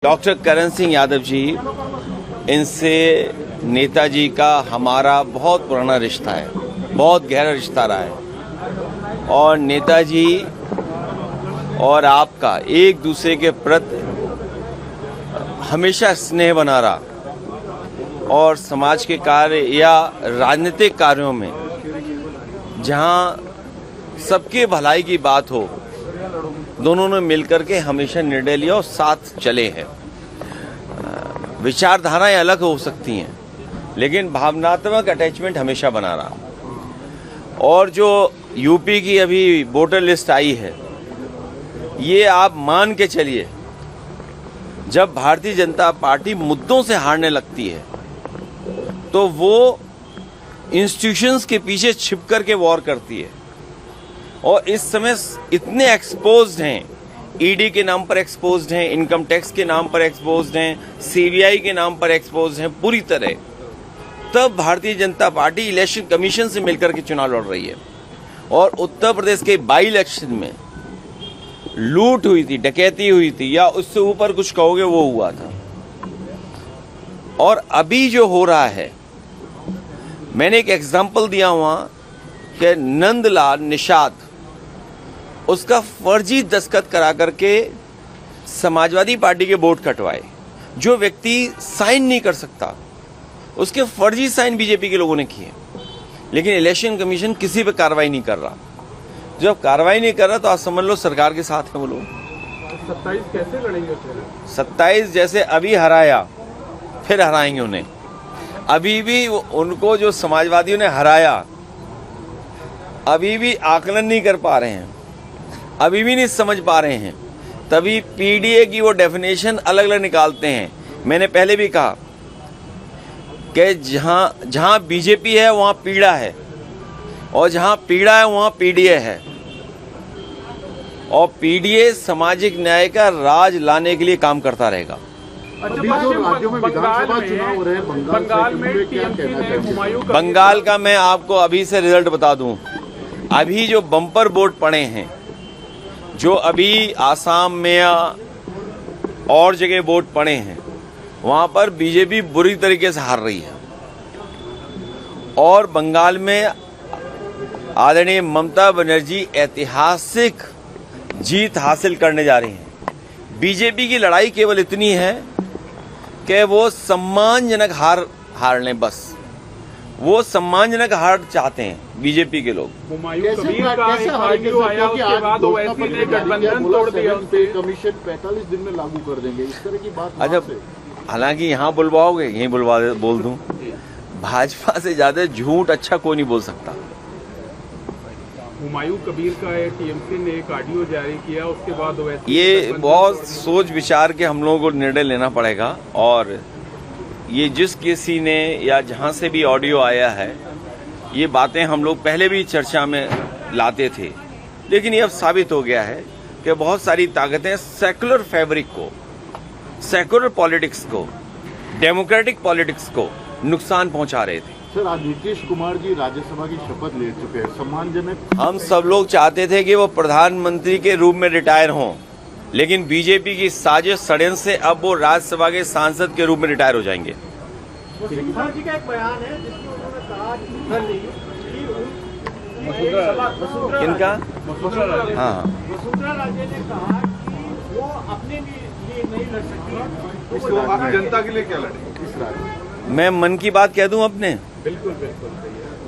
Doctor Karan Singh Yadav ji, इनसे नेताजी का हमारा बहुत पुराना रिश्ता है, बहुत गहरा रिश्ता रहा है और नेताजी और आपका एक दूसरे के प्रति हमेशा स्नेह बना रहा और समाज के कार्य या राजनीतिक कार्यों में जहां सबके भलाई की बात हो, दोनों ने मिलकर के हमेशा निर्णय लिया और साथ चले हैं। विचारधाराएं अलग हो सकती हैं, लेकिन भावनात्मक अटैचमेंट हमेशा बना रहा। और जो यूपी की अभी वोटर लिस्ट आई है, ये आप मान के चलिए, जब भारतीय जनता पार्टी मुद्दों से हारने लगती है तो वो इंस्टीट्यूशंस के पीछे छिप करके वॉर करती है। और इस समय इतने एक्सपोज्ड हैं, ईडी के नाम पर एक्सपोज्ड हैं, इनकम टैक्स के नाम पर एक्सपोज्ड हैं, सीबीआई के नाम पर एक्सपोज्ड हैं पूरी तरह। तब Bharatiya Janata party election commission से मिलकर के चुनाव लड़ रही है। और उत्तर प्रदेश के बाई इलेक्शन में लूट हुई थी, डकैती हुई थी, या उससे ऊपर कुछ कहोगे वो हुआ था। और अभी जो हो रहा है, मैंने एक एग्जाम्पल दिया हुआ कि नंदलाल निषाद, उसका फर्जी दस्तखत करा करके समाजवादी पार्टी के वोट कटवाए। जो व्यक्ति साइन नहीं कर सकता, उसके फर्जी साइन बीजेपी के लोगों ने किए, लेकिन इलेक्शन कमीशन किसी पे कार्रवाई नहीं कर रहा। जब कार्रवाई नहीं कर रहा तो आप समझ लो सरकार के साथ है वो लोग। 27 कैसे लड़ेंगे? 27 जैसे अभी हराया, फिर हराएंगे उन्हें। अभी भी उनको जो समाजवादियों ने हराया, अभी भी आकलन नहीं कर पा रहे हैं, अभी भी नहीं समझ पा रहे हैं। तभी पीडीए की वो डेफिनेशन अलग अलग निकालते हैं। मैंने पहले भी कहा कि जहां बीजेपी है वहां पीड़ा है, और जहां पीड़ा है वहां पीडीए है। और पीडीए सामाजिक न्याय का राज लाने के लिए काम करता रहेगा। बंगाल का मैं आपको अभी से रिजल्ट बता दूं। अभी जो बम्पर वोट पड़े हैं, जो अभी आसाम में और जगह वोट पड़े हैं, वहां पर बीजेपी बुरी तरीके से हार रही है। और बंगाल में आदरणीय ममता बनर्जी ऐतिहासिक जीत हासिल करने जा रही हैं। बीजेपी की लड़ाई केवल इतनी है कि वो सम्मानजनक हार लें, बस वो सम्मानजनक हार चाहते हैं बीजेपी के लोग। हुमायूं कबीर का एक ऑडियो आया, उसके बाद ओवैसी ने गठबंधन तोड़ दिया। कमीशन 45 दिन में लागू कर देंगे, इस तरह की बात। अच्छा, हालांकि यहाँ बुलवाओगे, यहीं बोल दूं, भाजपा से ज्यादा झूठ अच्छा कोई नहीं बोल सकता। हुमायूं कबीर का टीएमसी ने एक ऑडियो जारी किया, उसके बाद ओवैसी ये बहुत सोच विचार के हम लोगों को निर्णय लेना पड़ेगा। और ये जिस किसी ने या जहां से भी ऑडियो आया है, ये बातें हम लोग पहले भी चर्चा में लाते थे, लेकिन ये अब साबित हो गया है कि बहुत सारी ताकतें सेकुलर फैब्रिक को, सेकुलर पॉलिटिक्स को, डेमोक्रेटिक पॉलिटिक्स को नुकसान पहुंचा रहे थे। सर, आज नीतीश कुमार जी राज्यसभा की शपथ ले चुके हैं, सम्मानजनक। हम सब लोग चाहते थे कि वो प्रधानमंत्री के रूप में रिटायर हों, लेकिन बीजेपी की साजिश षड्यंत्र से अब वो राज्यसभा के सांसद के रूप में रिटायर हो जाएंगे। वसुंधरा जी का एक बयान है जिसमें उन्होंने कहा इनका हाँ, वसुंधरा राजे ने कहा कि वो अपने लिए नहीं लड़ सकती, इसको आप जनता के लिए क्या लड़ेंगे? इस राज्य मैं मन की बात कह दूं अपने। बिल्कुल बिल्कुल।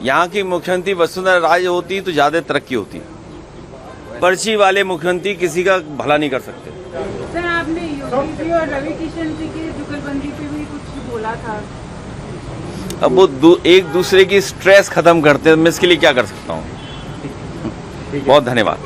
यहाँ की मुख्यमंत्री वसुंधरा राजे होती तो ज्यादा तरक्की होती। पर्ची वाले मुख्यमंत्री किसी का भला नहीं कर सकते। सर, आपने योगी जी और रवि किशन जी की जुगलबंदी पे भी कुछ बोला था। अब वो एक दूसरे की स्ट्रेस खत्म करते हैं, मैं इसके लिए क्या कर सकता हूँ। बहुत धन्यवाद।